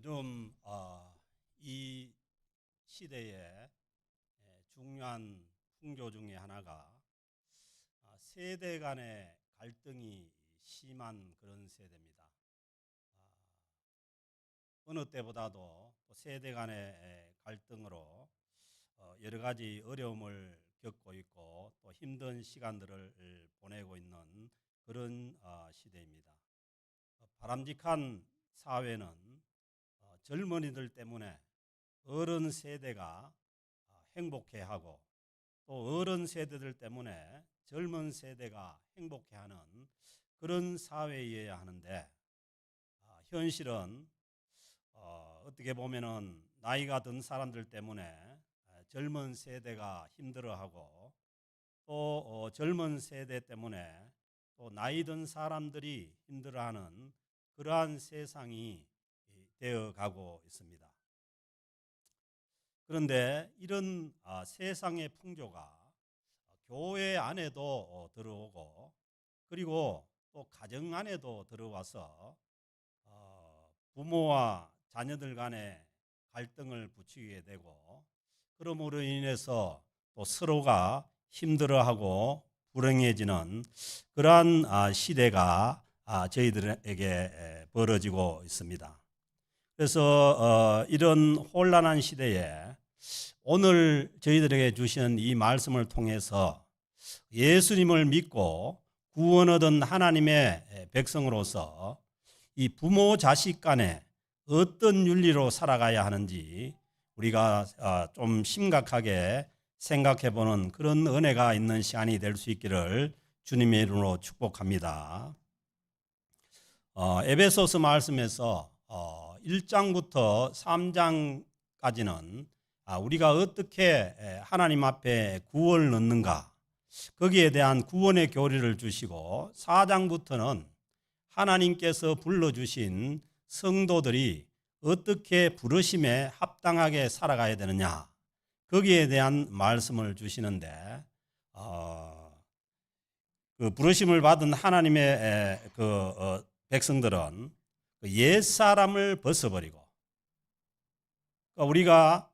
요즘 이 시대의 중요한 풍조 중에 하나가 세대 간의 갈등이 심한 그런 세대입니다. 어느 때보다도 또 세대 간의 갈등으로 여러 가지 어려움을 겪고 있고 또 힘든 시간들을 보내고 있는 그런 시대입니다. 바람직한 사회는 젊은이들 때문에 어른 세대가 행복해하고 또 어른 세대들 때문에 젊은 세대가 행복해하는 그런 사회여야 하는데 현실은 어떻게 보면은 나이가 든 사람들 때문에 젊은 세대가 힘들어하고 또 젊은 세대 때문에 또 나이 든 사람들이 힘들어하는 그러한 세상이 되어가고 있습니다. 그런데 이런 세상의 풍조가 교회 안에도 들어오고 그리고 또 가정 안에도 들어와서 부모와 자녀들 간에 갈등을 부추기게 되고 그러므로 인해서 또 서로가 힘들어하고 불행해지는 그러한 시대가 저희들에게 벌어지고 있습니다. 그래서 이런 혼란한 시대에 오늘 저희들에게 주신 이 말씀을 통해서 예수님을 믿고 구원 얻은 하나님의 백성으로서 이 부모 자식 간에 어떤 윤리로 살아가야 하는지 우리가 좀 심각하게 생각해 보는 그런 은혜가 있는 시간이 될 수 있기를 주님의 이름으로 축복합니다. 에베소서 말씀에서 1장부터 3장까지는 우리가 어떻게 하나님 앞에 구원을 얻는가 거기에 대한 구원의 교리를 주시고 4장부터는 하나님께서 불러주신 성도들이 어떻게 부르심에 합당하게 살아가야 되느냐 거기에 대한 말씀을 주시는데 그 부르심을 받은 하나님의 백성들은 옛사람을 벗어버리고 우리가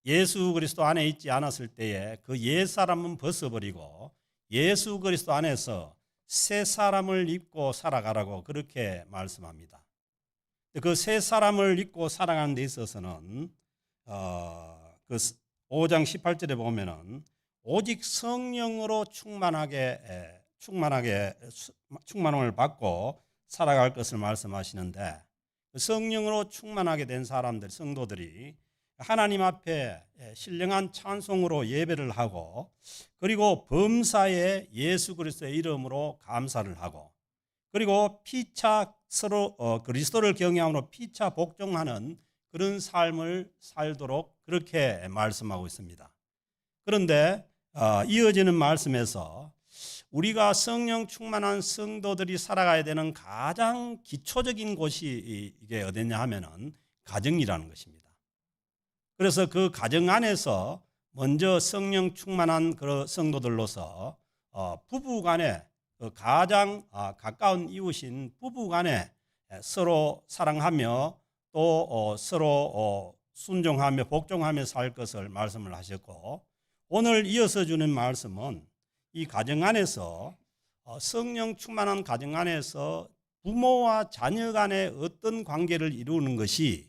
예수 그리스도 안에 있지 않았을 때에 그 옛사람은 벗어버리고 예수 그리스도 안에서 새 사람을 입고 살아가라고 그렇게 말씀합니다. 그 새 사람을 입고 살아가는 데 있어서는 그 5장 18절에 보면은 오직 성령으로 충만함을 받고 살아갈 것을 말씀하시는데 성령으로 충만하게 된 사람들, 성도들이 하나님 앞에 신령한 찬송으로 예배를 하고 그리고 범사에 예수 그리스도의 이름으로 감사를 하고 그리고 피차 서로 그리스도를 경외함으로 피차 복종하는 그런 삶을 살도록 그렇게 말씀하고 있습니다. 그런데 이어지는 말씀에서 우리가 성령 충만한 성도들이 살아가야 되는 가장 기초적인 곳이 이게 어디냐 하면은 가정이라는 것입니다. 그래서 그 가정 안에서 먼저 성령 충만한 그 성도들로서 부부 간에 가장 가까운 이웃인 부부 간에 서로 사랑하며 또 서로 순종하며 복종하며 살 것을 말씀을 하셨고 오늘 이어서 주는 말씀은 이 가정 안에서 성령 충만한 가정 안에서 부모와 자녀 간의 어떤 관계를 이루는 것이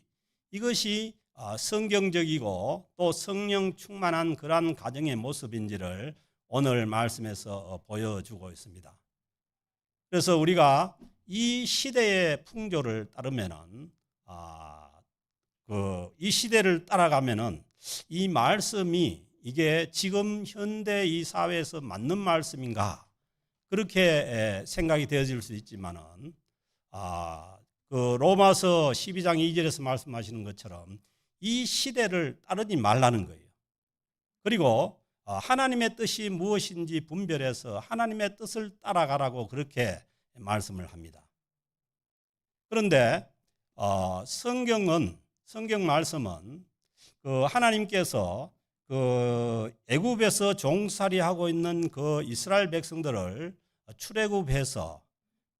이것이 성경적이고 또 성령 충만한 그러한 가정의 모습인지를 오늘 말씀에서 보여주고 있습니다. 그래서 우리가 이 시대의 풍조를 따르면은 이 시대를 따라가면은 이 말씀이 이게 지금 현대 이 사회에서 맞는 말씀인가 그렇게 생각이 되어질 수 있지만은 그 로마서 12장 2절에서 말씀하시는 것처럼 이 시대를 따르지 말라는 거예요. 그리고 하나님의 뜻이 무엇인지 분별해서 하나님의 뜻을 따라가라고 그렇게 말씀을 합니다. 그런데 성경 말씀은 그 하나님께서 그 애굽에서 종살이하고 있는 그 이스라엘 백성들을 출애굽해서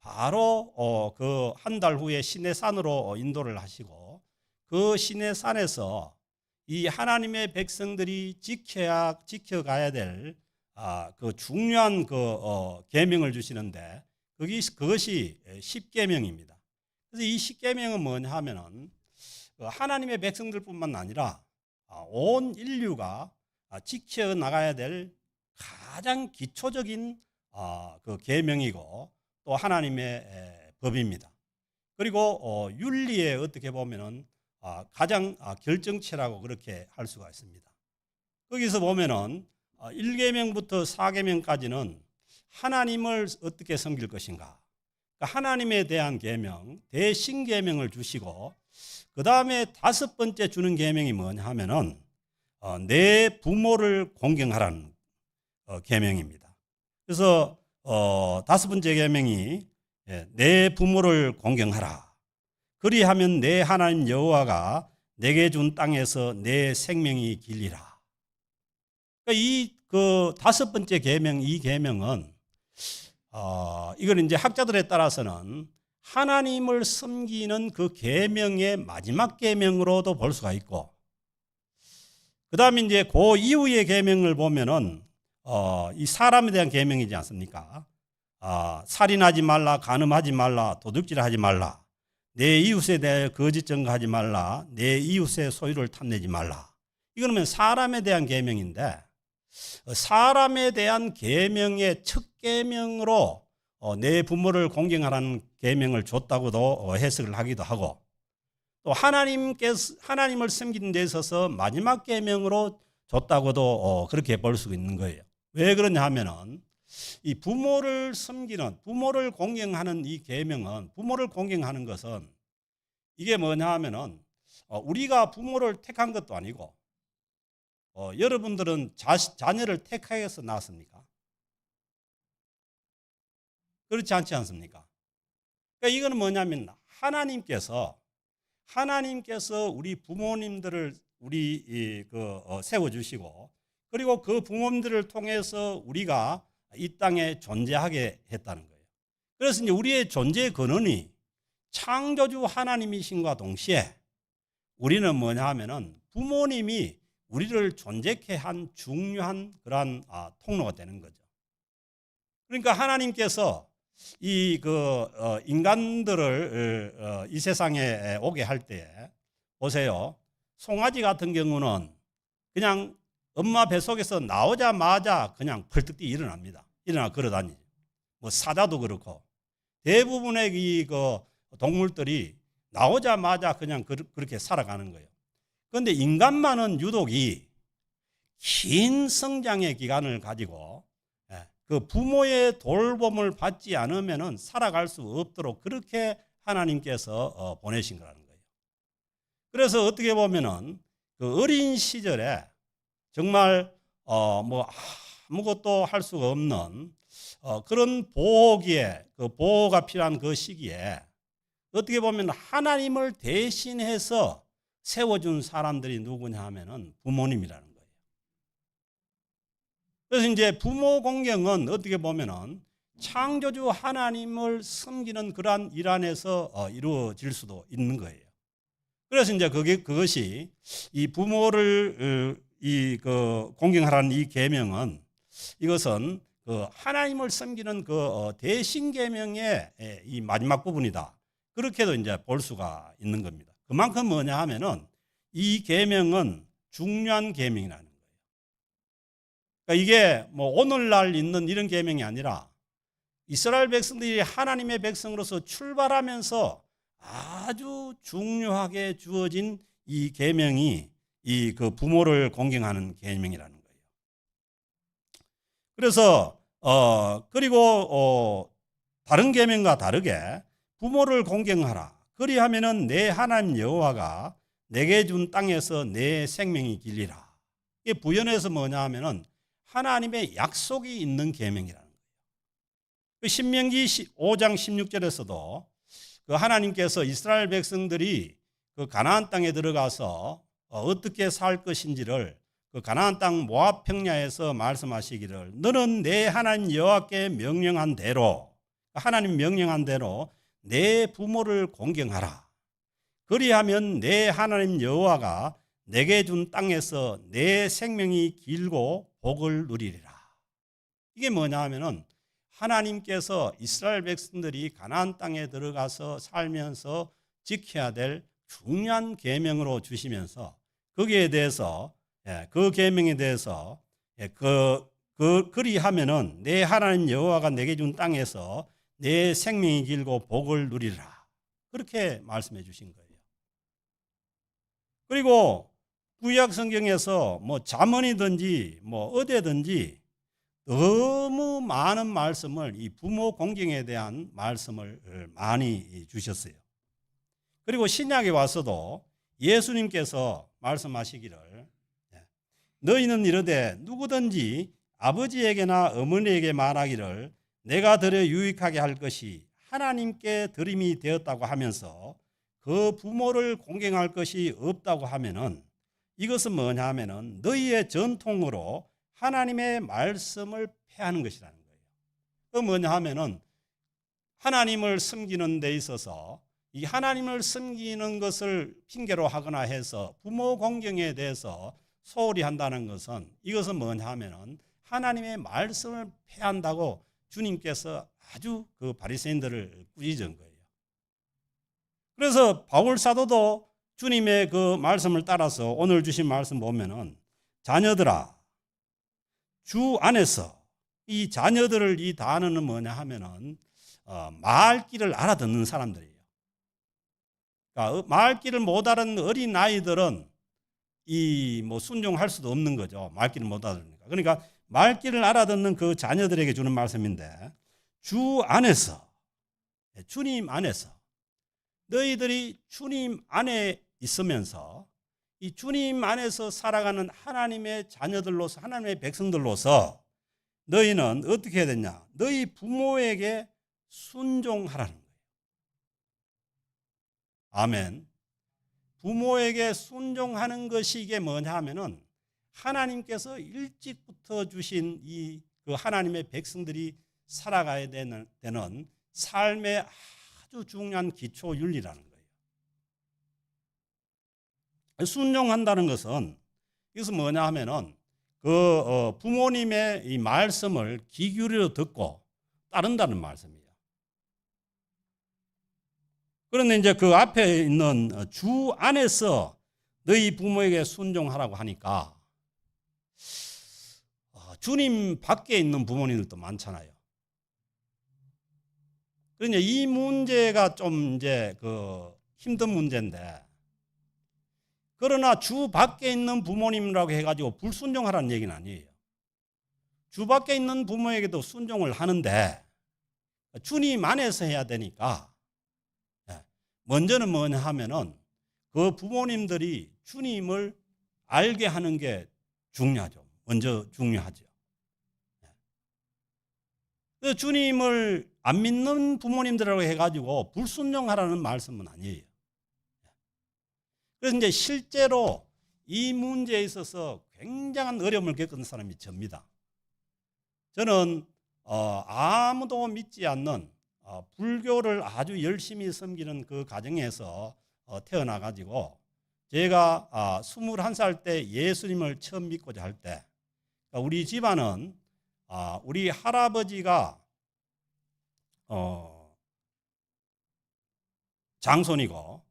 바로 그 한 달 후에 시내산으로 인도를 하시고 그 시내산에서 이 하나님의 백성들이 지켜가야 될 그 중요한 계명을 주시는데 그것이 십계명입니다. 그래서 이 십계명은 뭐냐 하면은 하나님의 백성들뿐만 아니라 온 인류가 지켜 나가야 될 가장 기초적인 그 계명이고 또 하나님의 법입니다. 그리고 윤리에 어떻게 보면은 가장 결정체라고 그렇게 할 수가 있습니다. 거기서 보면은 1계명부터 4계명까지는 하나님을 어떻게 섬길 것인가, 그러니까 하나님에 대한 계명, 대신계명을 주시고 그 다음에 5번째 주는 계명이 뭐냐 하면은 내 부모를 공경하라는 계명입니다. 그래서 5번째 계명이 내 부모를 공경하라. 그리하면 내 하나님 여호와가 내게 준 땅에서 내 생명이 길리라. 이 5번째 계명, 이 계명은 이걸 이제 학자들에 따라서는 하나님을 섬기는 그 계명의 마지막 계명으로도 볼 수가 있고, 그 다음에 이제 그 이후의 계명을 보면은 이 사람에 대한 계명이지 않습니까? 살인하지 말라, 간음하지 말라, 도둑질하지 말라, 내 이웃에 대해 거짓 증거하지 말라, 내 이웃의 소유를 탐내지 말라. 이거는 사람에 대한 계명인데, 사람에 대한 계명의 첫 계명으로 내 부모를 공경하라는 계명을 줬다고도 해석을 하기도 하고, 또 하나님을 섬기는 데 있어서 마지막 계명으로 줬다고도 그렇게 볼 수 있는 거예요. 왜 그러냐 하면은 이 부모를 섬기는, 부모를 공경하는 이 계명은, 부모를 공경하는 것은 이게 뭐냐 하면은 우리가 부모를 택한 것도 아니고 여러분들은 자녀를 택하여서 낳았습니까? 그렇지 않지 않습니까? 그러니까 이거는 뭐냐면 하나님께서 우리 부모님들을 세워주시고, 그리고 그 부모님들을 통해서 우리가 이 땅에 존재하게 했다는 거예요. 그래서 이제 우리의 존재 근원이 창조주 하나님이신과 동시에 우리는 뭐냐 하면은 부모님이 우리를 존재케 한 중요한 그러한 통로가 되는 거죠. 그러니까 하나님께서 인간들을 이 세상에 오게 할 때 보세요. 송아지 같은 경우는 그냥 엄마 뱃속에서 나오자마자 그냥 펄떡 뛰어 일어납니다. 일어나 걸어다니죠. 뭐 사자도 그렇고 대부분의 동물들이 나오자마자 그냥 그렇게 살아가는 거예요. 그런데 인간만은 유독이 긴 성장의 기간을 가지고 그 부모의 돌봄을 받지 않으면 살아갈 수 없도록 그렇게 하나님께서 보내신 거라는 거예요. 그래서 어떻게 보면은 그 어린 시절에 정말 뭐 아무것도 할 수가 없는 그런 보호가 필요한 그 시기에 어떻게 보면 하나님을 대신해서 세워준 사람들이 누구냐 하면은 부모님이라는 거예요. 그래서 이제 부모 공경은 어떻게 보면은 창조주 하나님을 섬기는 그러한 일 안에서 이루어질 수도 있는 거예요. 그래서 이제 그것이 이 부모를 공경하라는 이 계명은, 이것은 하나님을 섬기는 대신 계명의 이 마지막 부분이다. 그렇게도 이제 볼 수가 있는 겁니다. 그만큼 뭐냐 하면은 이 계명은 중요한 계명이라는 거예요. 그러니까 이게 뭐 오늘날 있는 이런 계명이 아니라 이스라엘 백성들이 하나님의 백성으로서 출발하면서 아주 중요하게 주어진 이 계명이 부모를 공경하는 계명이라는 거예요. 그래서 그리고 다른 계명과 다르게 부모를 공경하라. 그리하면은 내 하나님 여호와가 내게 준 땅에서 내 생명이 길리라. 이게 부연해서 뭐냐 하면은 하나님의 약속이 있는 계명이라는 거예요. 신명기 5장 16절에서도 하나님께서 이스라엘 백성들이 가나안 땅에 들어가서 어떻게 살 것인지를 가나안 땅 모압 평야에서 말씀하시기를, 너는 내 하나님 여호와께 명령한 대로, 하나님 명령한 대로 내 부모를 공경하라. 그리하면 내 하나님 여호와가 내게 준 땅에서 내 생명이 길고 복을 누리리라. 이게 뭐냐 하면은 하나님께서 이스라엘 백성들이 가나안 땅에 들어가서 살면서 지켜야 될 중요한 계명으로 주시면서 거기에 대해서 그 계명에 대해서 그리하면은 내 하나님 여호와가 내게 준 땅에서 내 생명이 길고 복을 누리라. 그렇게 말씀해 주신 거예요. 그리고 구약 성경에서 뭐 잠언이든지 뭐 어디든지 너무 많은 말씀을 이 부모 공경에 대한 말씀을 많이 주셨어요. 그리고 신약에 와서도 예수님께서 말씀하시기를 너희는 이르되 누구든지 아버지에게나 어머니에게 말하기를 내가 드려 유익하게 할 것이 하나님께 드림이 되었다고 하면서 그 부모를 공경할 것이 없다고 하면은 이것은 뭐냐 하면은 너희의 전통으로 하나님의 말씀을 폐하는 것이라는 거예요. 그 뭐냐 하면은 하나님을 섬기는 데 있어서 이 하나님을 섬기는 것을 핑계로 하거나 해서 부모 공경에 대해서 소홀히 한다는 것은 이것은 뭐냐 하면은 하나님의 말씀을 폐한다고 주님께서 아주 그 바리새인들을 꾸짖은 거예요. 그래서 바울 사도도 주님의 그 말씀을 따라서 오늘 주신 말씀 보면은 자녀들아 주 안에서 이 자녀들을 이 단어는 뭐냐 하면은 말귀를 알아듣는 사람들이에요. 그러니까 말귀를 못 알아듣는 어린 아이들은 이 뭐 순종할 수도 없는 거죠. 말귀를 못 알아듣으니까. 그러니까 말귀를 알아듣는 그 자녀들에게 주는 말씀인데 주 안에서 주님 안에서 너희들이 주님 안에 있으면서 이 주님 안에서 살아가는 하나님의 자녀들로서 하나님의 백성들로서 너희는 어떻게 해야 되냐? 너희 부모에게 순종하라는 거예요. 아멘. 부모에게 순종하는 것이 이게 뭐냐 하면은 하나님께서 일찍부터 주신 이 그 하나님의 백성들이 살아가야 되는 삶의 아주 중요한 기초 윤리라는 거예요. 순종한다는 것은 이것은 뭐냐 하면은 그 부모님의 이 말씀을 귀 기울여 듣고 따른다는 말씀이에요. 그런데 이제 그 앞에 있는 주 안에서 너희 부모에게 순종하라고 하니까 주님 밖에 있는 부모님들도 많잖아요. 그러니까 이 문제가 좀 이제 그 힘든 문제인데 그러나 주 밖에 있는 부모님이라고 해가지고 불순종하라는 얘기는 아니에요. 주 밖에 있는 부모에게도 순종을 하는데 주님 안에서 해야 되니까 먼저는 뭐냐 하면은 그 부모님들이 주님을 알게 하는 게 중요하죠. 먼저 중요하죠. 주님을 안 믿는 부모님들이라고 해가지고 불순종하라는 말씀은 아니에요. 그래서 이제 실제로 이 문제에 있어서 굉장한 어려움을 겪은 사람이 접니다. 저는 아무도 믿지 않는 불교를 아주 열심히 섬기는 그 가정에서 태어나가지고 제가 21살 때 예수님을 처음 믿고자 할 때 우리 집안은 우리 할아버지가 장손이고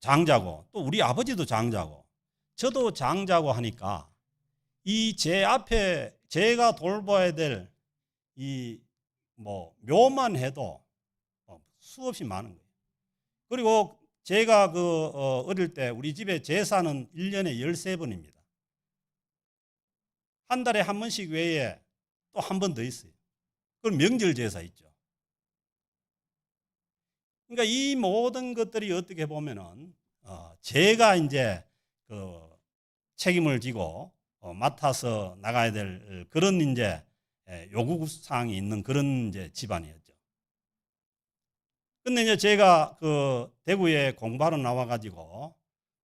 장자고 또 우리 아버지도 장자고 저도 장자고 하니까 이 제 앞에 제가 돌봐야 될 이 뭐 묘만 해도 수없이 많은 거예요. 그리고 제가 그 어릴 때 우리 집에 제사는 1년에 13번입니다. 한 달에 한 번씩 외에 또 한 번 더 있어요. 그럼 명절 제사 있죠. 그러니까 이 모든 것들이 어떻게 보면은 제가 이제 그 책임을 지고 맡아서 나가야 될 그런 이제 요구 사항이 있는 그런 이제 집안이었죠. 근데 이제 제가 그 대구에 공부하러 나와가지고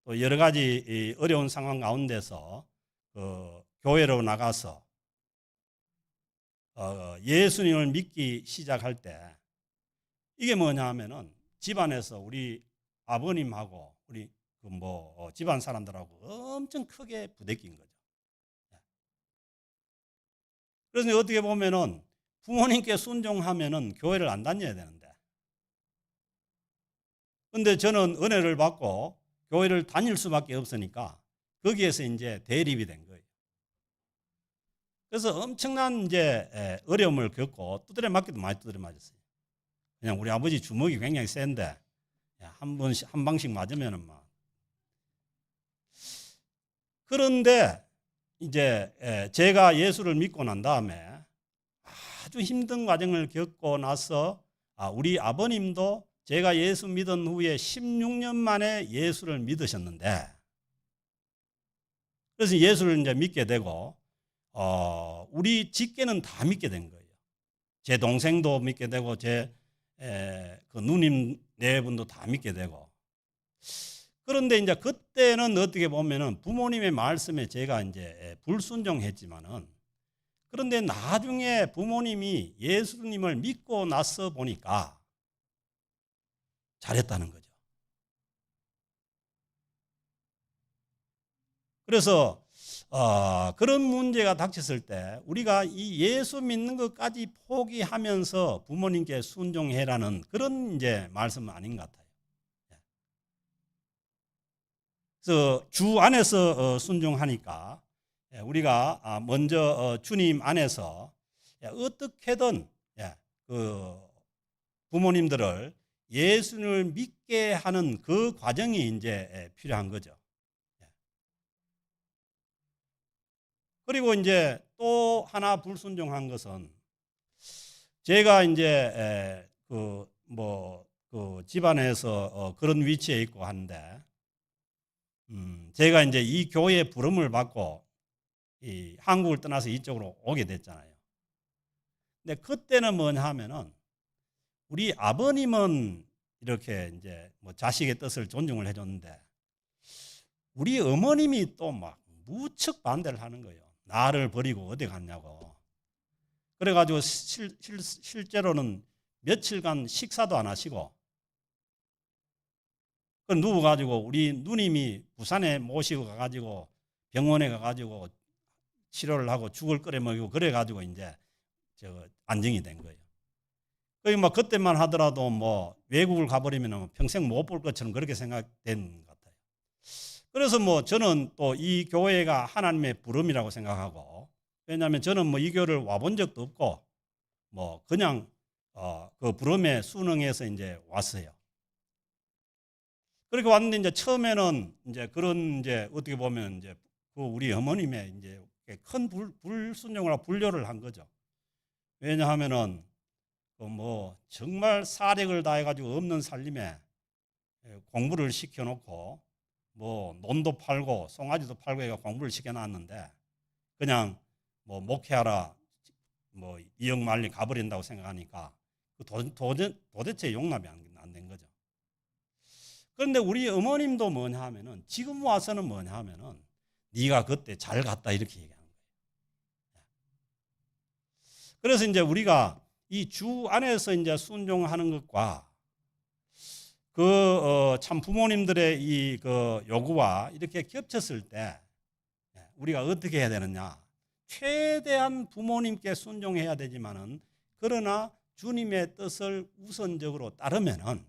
또 여러 가지 어려운 상황 가운데서 그 교회로 나가서 예수님을 믿기 시작할 때 이게 뭐냐 하면은 집안에서 우리 아버님하고 우리 집안 사람들하고 엄청 크게 부대낀 거죠. 그래서 어떻게 보면은 부모님께 순종하면은 교회를 안 다녀야 되는데, 근데 저는 은혜를 받고 교회를 다닐 수밖에 없으니까 거기에서 이제 대립이 된 거예요. 그래서 엄청난 이제 어려움을 겪고 두드려 맞기도 많이 두드려 맞았어요. 그냥 우리 아버지 주먹이 굉장히 센데 한 방씩 맞으면은 막. 그런데 이제 제가 예수를 믿고 난 다음에 아주 힘든 과정을 겪고 나서 우리 아버님도 제가 예수 믿은 후에 16년 만에 예수를 믿으셨는데, 그래서 예수를 이제 믿게 되고 우리 직계는 다 믿게 된 거예요. 제 동생도 믿게 되고 제 그 누님 네 분도 다 믿게 되고. 그런데 이제 그때는 어떻게 보면은 부모님의 말씀에 제가 이제 불순종했지만은, 그런데 나중에 부모님이 예수님을 믿고 나서 보니까 잘했다는 거죠. 그래서 그런 문제가 닥쳤을 때 우리가 이 예수 믿는 것까지 포기하면서 부모님께 순종해라는 그런 이제 말씀은 아닌 것 같아요. 그래서 주 안에서 순종하니까 우리가 먼저 주님 안에서 어떻게든 그 부모님들을 예수를 믿게 하는 그 과정이 이제 필요한 거죠. 그리고 이제 또 하나 불순종한 것은, 제가 이제 그 집안에서 그런 위치에 있고 한데, 제가 이제 이 교회의 부름을 받고 이 한국을 떠나서 이쪽으로 오게 됐잖아요. 근데 그때는 뭐냐 하면은 우리 아버님은 이렇게 이제 자식의 뜻을 존중을 해줬는데, 우리 어머님이 또 막 무척 반대를 하는 거예요. 나를 버리고 어디 갔냐고. 그래가지고 실제로는 며칠간 식사도 안 하시고, 그 누워가지고 우리 누님이 부산에 모시고 가가지고 병원에 가가지고 치료를 하고 죽을 끓여 먹이고 그래가지고 이제 안정이 된 거예요. 뭐 그때만 하더라도 뭐 외국을 가버리면 평생 못 볼 것처럼 그렇게 생각된 것 같아요. 그래서 저는 또 이 교회가 하나님의 부름이라고 생각하고, 왜냐하면 저는 이 교회를 와본 적도 없고 그냥 그 부름에 순응해서 이제 왔어요. 그렇게 왔는데 이제 처음에는 이제 그런 이제 어떻게 보면 이제 그 우리 어머님의 이제 큰 불순종을 불효를 한 거죠. 왜냐하면은 정말 사력을 다해가지고 없는 살림에 공부를 시켜놓고 논도 팔고 송아지도 팔고 해가 공부를 시켜놨는데, 그냥 목회하라 2억 말리 가버린다고 생각하니까 도대체 용납이 안 된 거죠. 그런데 우리 어머님도 뭐냐 하면은 지금 와서는 뭐냐 하면은 네가 그때 잘 갔다 이렇게 얘기하는 거예요. 그래서 이제 우리가 이 주 안에서 이제 순종하는 것과 참 부모님들의 이 요구와 이렇게 겹쳤을 때 우리가 어떻게 해야 되느냐? 최대한 부모님께 순종해야 되지만은, 그러나 주님의 뜻을 우선적으로 따르면은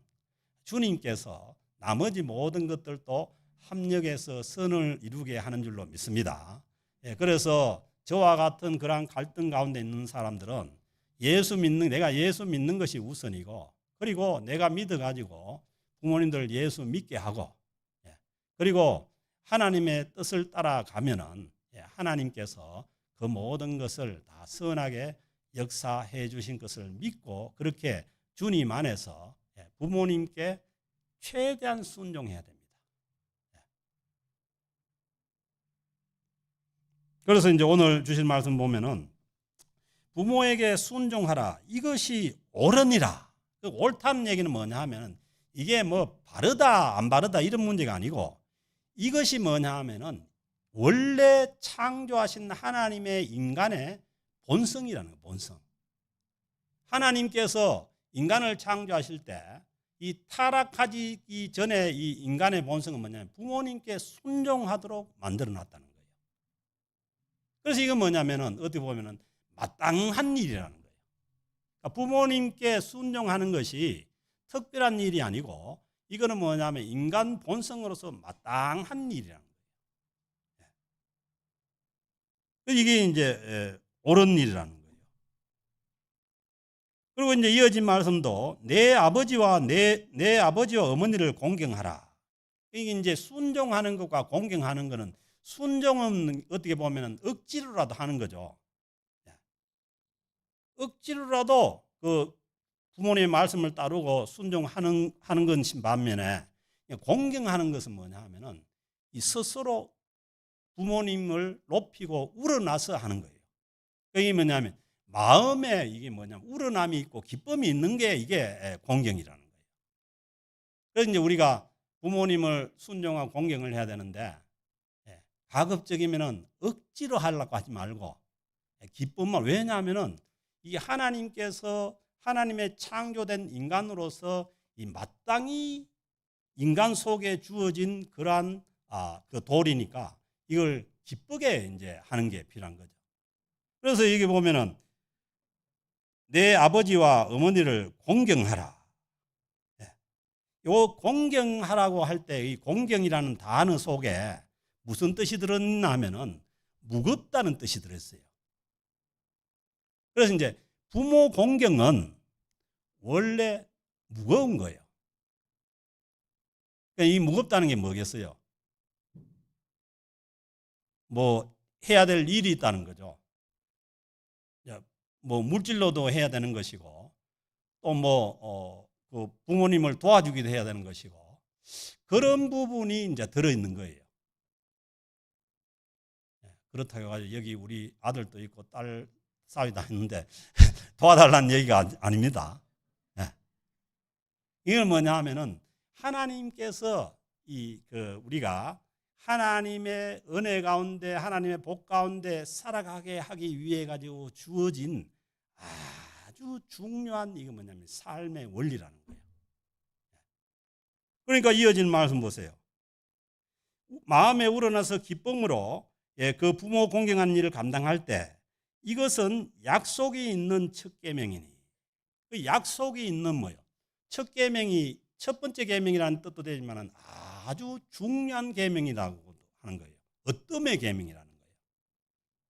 주님께서 나머지 모든 것들도 합력해서 선을 이루게 하는 줄로 믿습니다. 그래서 저와 같은 그러한 갈등 가운데 있는 사람들은 내가 예수 믿는 것이 우선이고, 그리고 내가 믿어가지고 부모님들 예수 믿게 하고, 그리고 하나님의 뜻을 따라가면은 하나님께서 그 모든 것을 다 선하게 역사해 주신 것을 믿고, 그렇게 주님 안에서 부모님께 최대한 순종해야 됩니다. 그래서 이제 오늘 주신 말씀 보면은 부모에게 순종하라, 이것이 옳으니라. 그 옳다는 얘기는 뭐냐 하면은 이게 바르다 안 바르다 이런 문제가 아니고, 이것이 뭐냐 하면은 원래 창조하신 하나님의 인간의 본성이라는 거예요. 본성. 하나님께서 인간을 창조하실 때 이 타락하기 전에 이 인간의 본성은 뭐냐면 부모님께 순종하도록 만들어 놨다는 거예요. 그래서 이건 뭐냐면은 어떻게 보면은 마땅한 일이라는 거예요. 그러니까 부모님께 순종하는 것이 특별한 일이 아니고 이거는 뭐냐면 인간 본성으로서 마땅한 일이라는 거예요. 이게 이제 옳은 일이라는 거예요. 그리고 이제 이어진 말씀도 내 아버지와 내 아버지와 어머니를 공경하라. 이게 이제 순종하는 것과 공경하는 것은 순종은 어떻게 보면 억지로라도 하는 거죠. 억지로라도 그 부모님의 말씀을 따르고 순종하는 것인 반면에 공경하는 것은 뭐냐 하면은 이 스스로 부모님을 높이고 우러나서 하는 거예요. 이게 뭐냐면 마음에 이게 뭐냐면 우러남이 있고 기쁨이 있는 게 이게 공경이라는 거예요. 그래서 이제 우리가 부모님을 순종하고 공경을 해야 되는데 가급적이면은 억지로 하려고 하지 말고 기쁨만, 왜냐하면은 이 하나님께서 하나님의 창조된 인간으로서 이 마땅히 인간 속에 주어진 그러한 그 도리니까 이걸 기쁘게 이제 하는 게 필요한 거죠. 그래서 여기 보면은 내 아버지와 어머니를 공경하라. 요 공경하라고 할 때 이 공경이라는 단어 속에 무슨 뜻이 들었나 하면은 무겁다는 뜻이 들었어요. 그래서 이제 부모 공경은 원래 무거운 거예요. 그러니까 이 무겁다는 게 뭐겠어요? 뭐 해야 될 일이 있다는 거죠. 뭐 물질로도 해야 되는 것이고 또 뭐 그 부모님을 도와주기도 해야 되는 것이고 그런 부분이 이제 들어있는 거예요. 그렇다고 해가지고 여기 우리 아들도 있고 딸 싸우다 했는데 도와달라는 얘기가 아닙니다. 이건 뭐냐 하면은 하나님께서 우리가 하나님의 은혜 가운데 하나님의 복 가운데 살아가게 하기 위해 가지고 주어진 아주 중요한 이거 뭐냐면 삶의 원리라는 거예요. 그러니까 이어진 말씀 보세요. 마음에 우러나서 기쁨으로 그 부모 공경하는 일을 감당할 때 이것은 약속이 있는 첫 계명이니, 그 약속이 있는 뭐요? 첫 계명이 첫 번째 계명이라는 뜻도 되지만은 아주 중요한 계명이라고 하는 거예요. 어떤 계명이라는 거예요.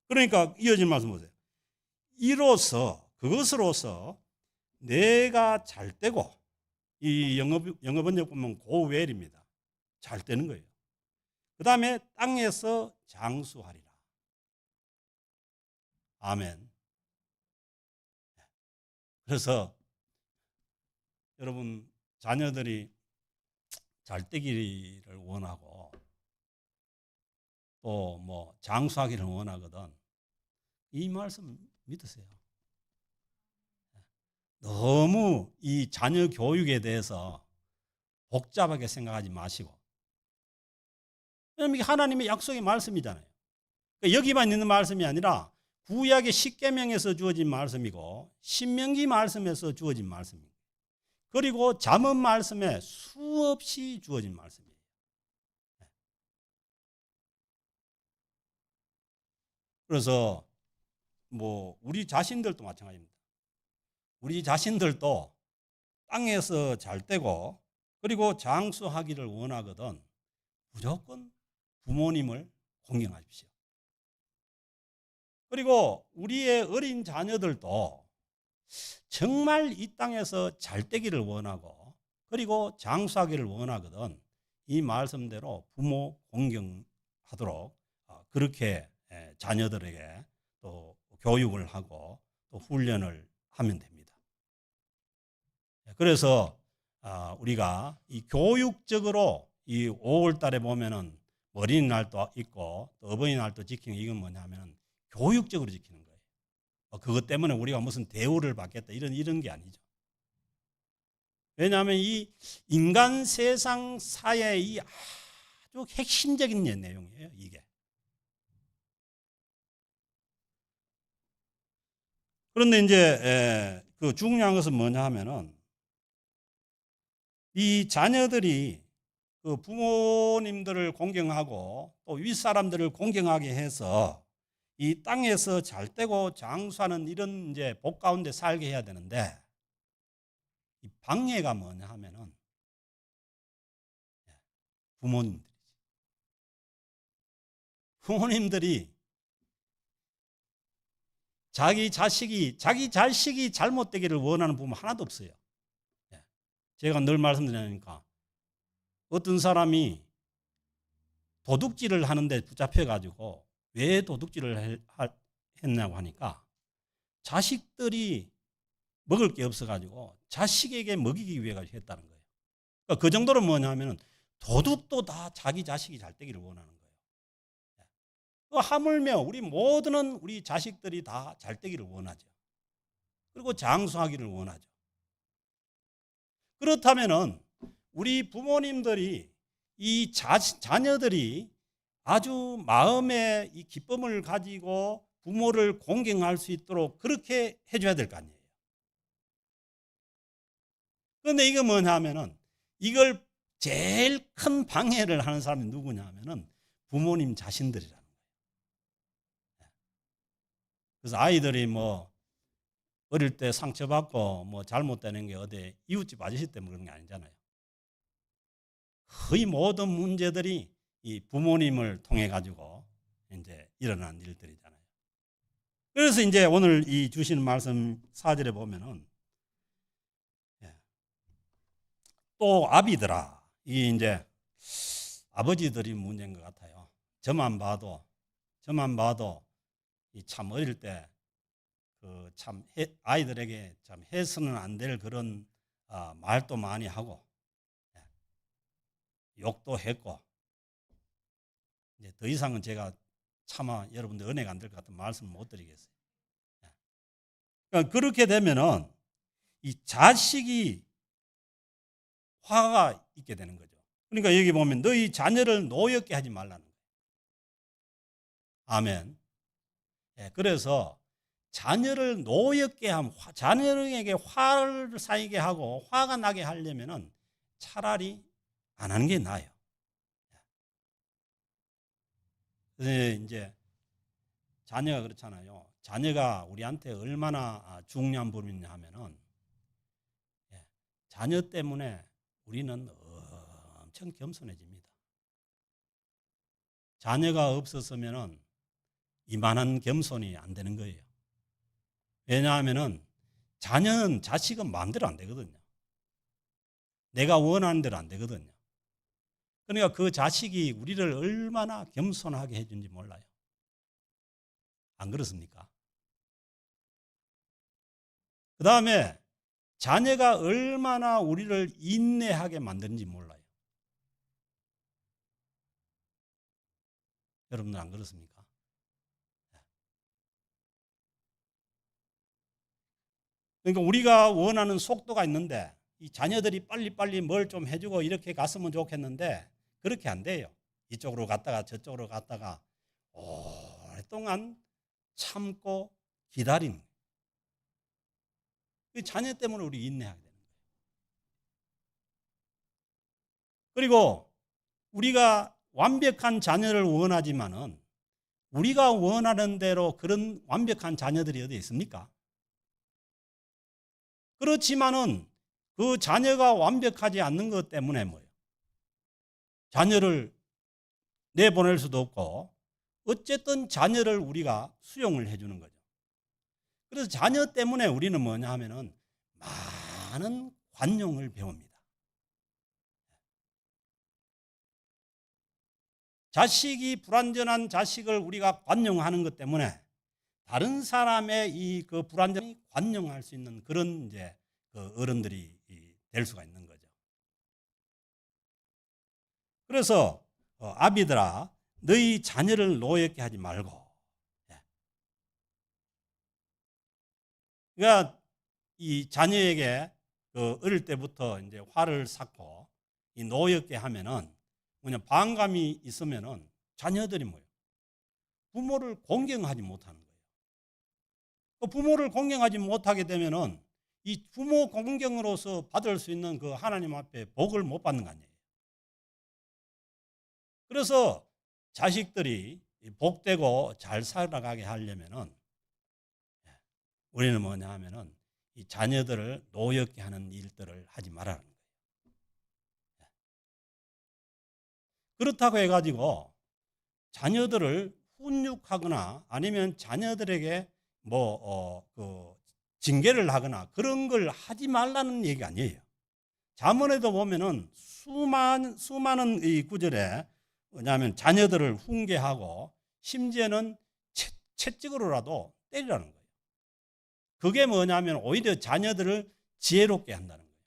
그러니까 이어진 말씀 보세요. 이로써 그것으로서 내가 잘 되고, 이 영어 번역 보면 go well입니다. 잘 되는 거예요. 그 다음에 땅에서 장수하리라. 아멘. 그래서 여러분 자녀들이 잘 되기를 원하고 또 뭐 장수하기를 원하거든. 이 말씀 믿으세요. 너무 이 자녀 교육에 대해서 복잡하게 생각하지 마시고, 왜냐하면 이게 하나님의 약속의 말씀이잖아요. 그러니까 여기만 있는 말씀이 아니라 구약의 십계명에서 주어진 말씀이고 신명기 말씀에서 주어진 말씀이고 그리고 잠언 말씀에 수없이 주어진 말씀이에요. 그래서 뭐 우리 자신들도 마찬가지입니다. 우리 자신들도 땅에서 잘 되고 그리고 장수하기를 원하거든 무조건 부모님을 공경하십시오. 그리고 우리의 어린 자녀들도 정말 이 땅에서 잘 되기를 원하고 그리고 장수하기를 원하거든 이 말씀대로 부모 공경하도록 그렇게 자녀들에게 또 교육을 하고 또 훈련을 하면 됩니다. 그래서 우리가 이 교육적으로 이 5월 달에 보면은 어린이날도 있고 또 어버이날도 지키는 이건 뭐냐면 교육적으로 지키는 거예요. 그것 때문에 우리가 무슨 대우를 받겠다 이런 게 아니죠. 왜냐하면 이 인간 세상 사회의 아주 핵심적인 내용이에요, 이게. 그런데 이제 그 중요한 것은 뭐냐 하면은 이 자녀들이 그 부모님들을 공경하고 또 윗사람들을 공경하게 해서 이 땅에서 잘되고 장수하는 이런 이제 복 가운데 살게 해야 되는데, 이 방해가 뭐냐 하면은 부모님들이 자기 자식이 잘못되기를 원하는 부모 하나도 없어요. 제가 늘 말씀드리니까 어떤 사람이 도둑질을 하는데 붙잡혀가지고 왜 도둑질을 했냐고 하니까 자식들이 먹을 게 없어가지고 자식에게 먹이기 위해 했다는 거예요. 그러니까 그 정도로 뭐냐면 도둑도 다 자기 자식이 잘 되기를 원하는 거예요. 하물며 우리 모두는 우리 자식들이 다 잘 되기를 원하죠. 그리고 장수하기를 원하죠. 그렇다면은 우리 부모님들이 이 자녀들이 아주 마음에 이 기쁨을 가지고 부모를 공경할 수 있도록 그렇게 해줘야 될 거 아니에요. 그런데 이게 뭐냐 하면은 이걸 제일 큰 방해를 하는 사람이 누구냐 하면은 부모님 자신들이라는 거예요. 그래서 아이들이 뭐 어릴 때 상처받고 뭐 잘못되는 게 어디 이웃집 아저씨 때문에 그런 게 아니잖아요. 거의 모든 문제들이 이 부모님을 통해 가지고 이제 일어난 일들이잖아요. 그래서 이제 오늘 이 주시는 말씀 4절에 보면은 또 아비들아, 이 이제 아버지들이 문제인 것 같아요. 저만 봐도 이 참 어릴 때 그 참 아이들에게 참 해서는 안 될 그런 말도 많이 하고 욕도 했고, 이제 더 이상은 제가 차마 여러분들 은혜가 안 될 것 같은 말씀을 못 드리겠어요. 그러니까 그렇게 되면은 이 자식이 화가 있게 되는 거죠. 그러니까 여기 보면 너희 자녀를 노엽게 하지 말라는 거예요. 아멘. 그래서 자녀를 노엽게 함, 자녀에게 화를 쌓이게 하고 화가 나게 하려면은 차라리 안 하는 게 나아요. 이제 자녀가 그렇잖아요. 자녀가 우리한테 얼마나 중요한 분이냐 하면은 자녀 때문에 우리는 엄청 겸손해집니다. 자녀가 없었으면은 이만한 겸손이 안 되는 거예요. 왜냐하면은 자녀는 자식은 마음대로 안 되거든요. 내가 원하는 대로 안 되거든요. 그러니까 그 자식이 우리를 얼마나 겸손하게 해준지 몰라요. 안 그렇습니까? 그 다음에 자녀가 얼마나 우리를 인내하게 만드는지 몰라요. 여러분들 안 그렇습니까? 그러니까 우리가 원하는 속도가 있는데 이 자녀들이 빨리빨리 뭘 좀 해주고 이렇게 갔으면 좋겠는데 그렇게 안 돼요. 이쪽으로 갔다가 저쪽으로 갔다가 오랫동안 참고 기다린. 그 자녀 때문에 우리 인내하게 되는 거예요. 그리고 우리가 완벽한 자녀를 원하지만은 우리가 원하는 대로 그런 완벽한 자녀들이 어디 있습니까? 그렇지만은 그 자녀가 완벽하지 않는 것 때문에 뭐예요? 자녀를 내보낼 수도 없고 어쨌든 자녀를 우리가 수용을 해주는 거죠. 그래서 자녀 때문에 우리는 뭐냐 하면은 많은 관용을 배웁니다. 자식이 불완전한 자식을 우리가 관용하는 것 때문에 다른 사람의 이 그 불완전히 관용할 수 있는 그런 이제 그 어른들이 될 수가 있는 거죠. 그래서 아비들아, 너희 자녀를 노엽게 하지 말고. 그러니까 이 자녀에게 그 어릴 때부터 이제 화를 샀고 이 노엽게 하면은 뭐냐 반감이 있으면은 자녀들이 뭐예요? 부모를 공경하지 못하는 거예요. 부모를 공경하지 못하게 되면은 이 부모 공경으로서 받을 수 있는 그 하나님 앞에 복을 못 받는 거 아니에요. 그래서 자식들이 복되고 잘 살아가게 하려면은 우리는 뭐냐 하면은 이 자녀들을 노엽게 하는 일들을 하지 말라는 거예요. 그렇다고 해가지고 자녀들을 훈육하거나 아니면 자녀들에게 그 징계를 하거나 그런 걸 하지 말라는 얘기가 아니에요. 잠언에도 보면은 수많은 이 구절에 뭐냐면 자녀들을 훈계하고 심지어는 채찍으로라도 때리라는 거예요. 그게 뭐냐면 오히려 자녀들을 지혜롭게 한다는 거예요.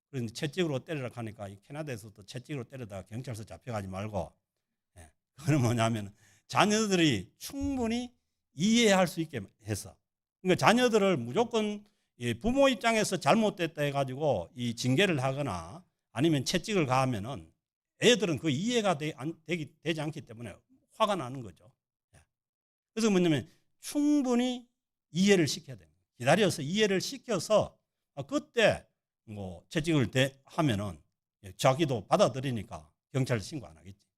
그런데 채찍으로 때리라고 하니까 이 캐나다에서도 채찍으로 때리다가 경찰서 잡혀가지 말고, 그건 뭐냐면 자녀들이 충분히 이해할 수 있게 해서, 그러니까 자녀들을 무조건 부모 입장에서 잘못됐다 해가지고 이 징계를 하거나 아니면 채찍을 가하면은 애들은 그 이해가 되지 않기 때문에 화가 나는 거죠. 그래서 뭐냐면 충분히 이해를 시켜야 됩니다. 기다려서 이해를 시켜서 그때 뭐 채찍을 하면은 자기도 받아들이니까 경찰에 신고 안 하겠지.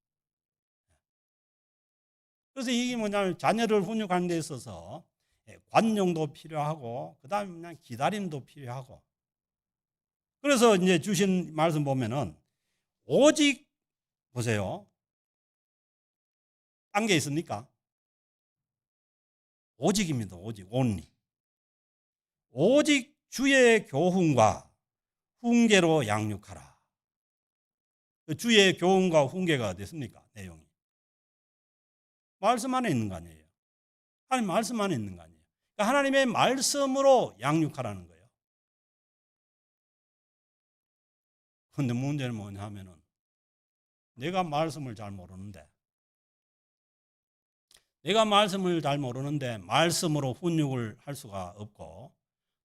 그래서 이게 뭐냐면 자녀를 훈육하는 데 있어서 관용도 필요하고 그다음에 그냥 기다림도 필요하고. 그래서 이제 주신 말씀 보면은 오직 보세요. 딴 게 있습니까? 오직입니다. 오직 only. 오직 주의 교훈과 훈계로 양육하라. 주의 교훈과 훈계가 어땠습니까? 내용이. 말씀 안에 있는 거 아니에요. 하나님 말씀 안에 있는 거 아니에요. 그러니까 하나님의 말씀으로 양육하라는 거예요. 그런데 문제는 뭐냐 하면은 내가 말씀을 잘 모르는데 말씀으로 훈육을 할 수가 없고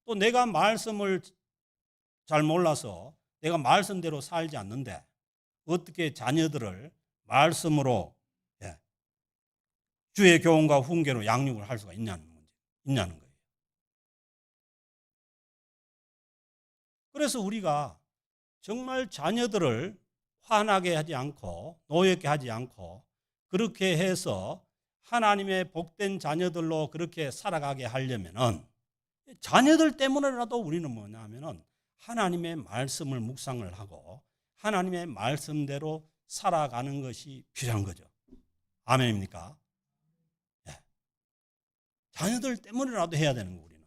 또 내가 말씀을 잘 몰라서 내가 말씀대로 살지 않는데 어떻게 자녀들을 말씀으로 주의 교훈과 훈계로 양육을 할 수가 있냐는 거예요. 그래서 우리가 정말 자녀들을 화나게 하지 않고 노엽게 하지 않고 그렇게 해서 하나님의 복된 자녀들로 그렇게 살아가게 하려면은 자녀들 때문에라도 우리는 뭐냐 하면은 하나님의 말씀을 묵상을 하고 하나님의 말씀대로 살아가는 것이 필요한 거죠. 아멘입니까? 네. 자녀들 때문에라도 해야 되는 거 우리는.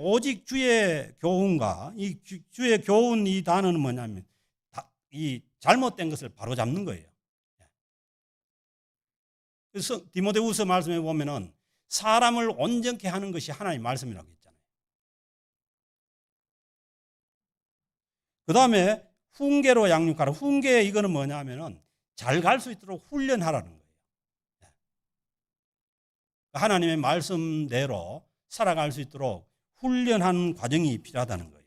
오직 주의 교훈과 이 주의 교훈 이 단어는 뭐냐면 이 잘못된 것을 바로잡는 거예요. 그래서 디모데후서 말씀에 보면은 사람을 온전케 하는 것이 하나님의 말씀이라고 했잖아요. 그 다음에 훈계로 양육하라. 훈계 이거는 뭐냐 하면은 잘 갈 수 있도록 훈련하라는 거예요. 하나님의 말씀대로 살아갈 수 있도록 훈련하는 과정이 필요하다는 거예요.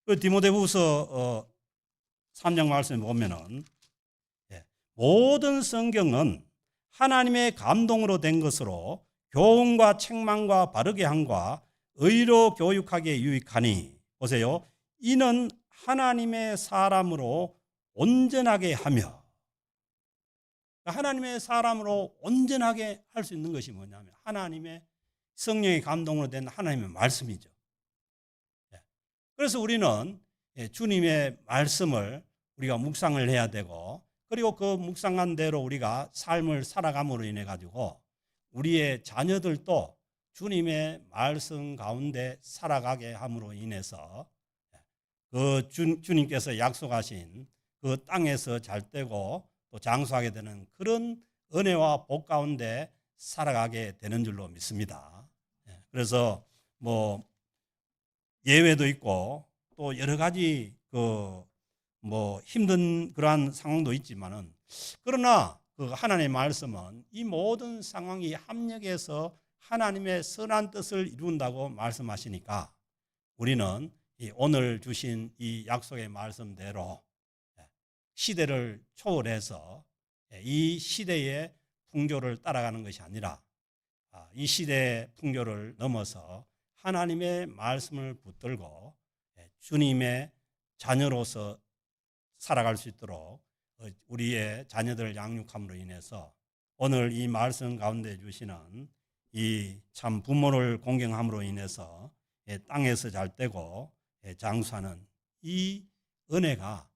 그 디모데후서 3장 말씀에 보면은 모든 성경은 하나님의 감동으로 된 것으로 교훈과 책망과 바르게 함과 의로 교육하기에 유익하니 보세요. 이는 하나님의 사람으로 온전하게 하며 하나님의 사람으로 온전하게 할 수 있는 것이 뭐냐면 하나님의 성령의 감동으로 된 하나님의 말씀이죠. 그래서 우리는 주님의 말씀을 우리가 묵상을 해야 되고 그리고 그 묵상한 대로 우리가 삶을 살아감으로 인해 가지고 우리의 자녀들도 주님의 말씀 가운데 살아가게 함으로 인해서 그 주님께서 약속하신 그 땅에서 잘 되고 또 장수하게 되는 그런 은혜와 복 가운데 살아가게 되는 줄로 믿습니다. 그래서 뭐 예외도 있고 또 여러 가지 힘든 그러한 상황도 있지만은 그러나 그 하나님의 말씀은 이 모든 상황이 합력해서 하나님의 선한 뜻을 이룬다고 말씀하시니까 우리는 오늘 주신 이 약속의 말씀대로 시대를 초월해서 이 시대에 풍조를 따라가는 것이 아니라 이 시대의 풍조를 넘어서 하나님의 말씀을 붙들고 주님의 자녀로서 살아갈 수 있도록 우리의 자녀들을 양육함으로 인해서 오늘 이 말씀 가운데 주시는 이 참 부모를 공경함으로 인해서 땅에서 잘 되고 장수하는 이 은혜가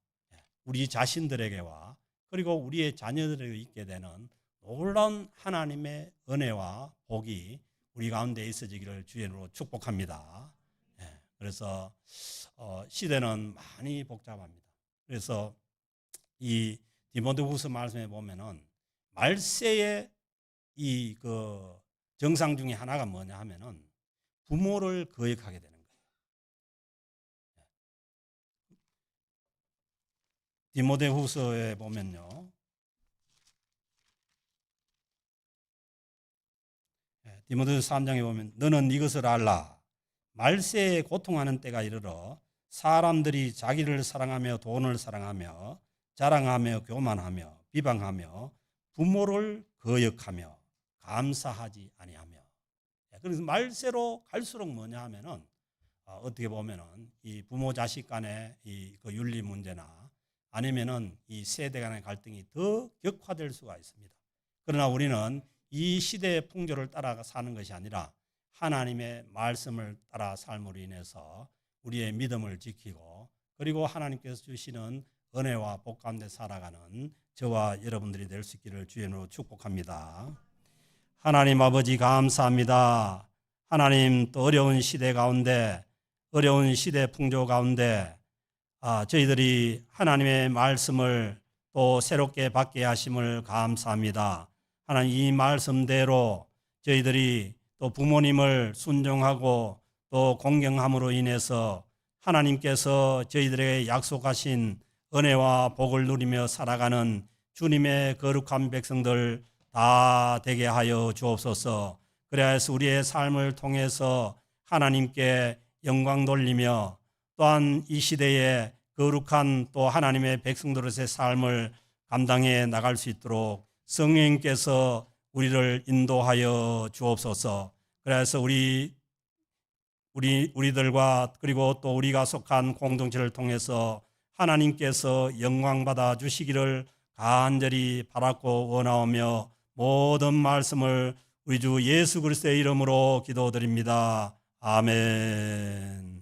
우리 자신들에게와 그리고 우리의 자녀들에게 있게 되는 놀라운 하나님의 은혜와 복이 우리 가운데 있어지기를 주의 이름으로 축복합니다. 그래서 시대는 많이 복잡합니다. 그래서 이 디모데후서 말씀에 보면은 말세의 이 정상 중에 하나가 뭐냐 하면은 부모를 거역하게 되는 거예요. 디모데후서에 보면요, 디모데후서 3장에 보면 너는 이것을 알라. 말세에 고통하는 때가 이르러 사람들이 자기를 사랑하며 돈을 사랑하며 자랑하며 교만하며 비방하며 부모를 거역하며 감사하지 아니하며. 그래서 말세로 갈수록 뭐냐 하면은 어떻게 보면은 이 부모 자식 간의 그 윤리 문제나 아니면은 이 세대 간의 갈등이 더 격화될 수가 있습니다. 그러나 우리는 이 시대의 풍조를 따라 사는 것이 아니라 하나님의 말씀을 따라 삶으로 인해서 우리의 믿음을 지키고 그리고 하나님께서 주시는 은혜와 복 가운데 살아가는 저와 여러분들이 될 수 있기를 주의 이름으로 축복합니다. 하나님 아버지 감사합니다. 하나님 또 어려운 시대 가운데 어려운 시대 풍조 가운데 저희들이 하나님의 말씀을 또 새롭게 받게 하심을 감사합니다. 하나님 이 말씀대로 저희들이 또 부모님을 순종하고 또 공경함으로 인해서 하나님께서 저희들에게 약속하신 은혜와 복을 누리며 살아가는 주님의 거룩한 백성들 다 되게 하여 주옵소서. 그래서 우리의 삶을 통해서 하나님께 영광 돌리며 또한 이 시대에 거룩한 또 하나님의 백성들의 삶을 감당해 나갈 수 있도록 성령님께서 우리를 인도하여 주옵소서. 그래서 우리들과 그리고 또 우리가 속한 공동체를 통해서 하나님께서 영광 받아 주시기를 간절히 바랐고 원하오며 모든 말씀을 우리 주 예수 그리스도의 이름으로 기도드립니다. 아멘.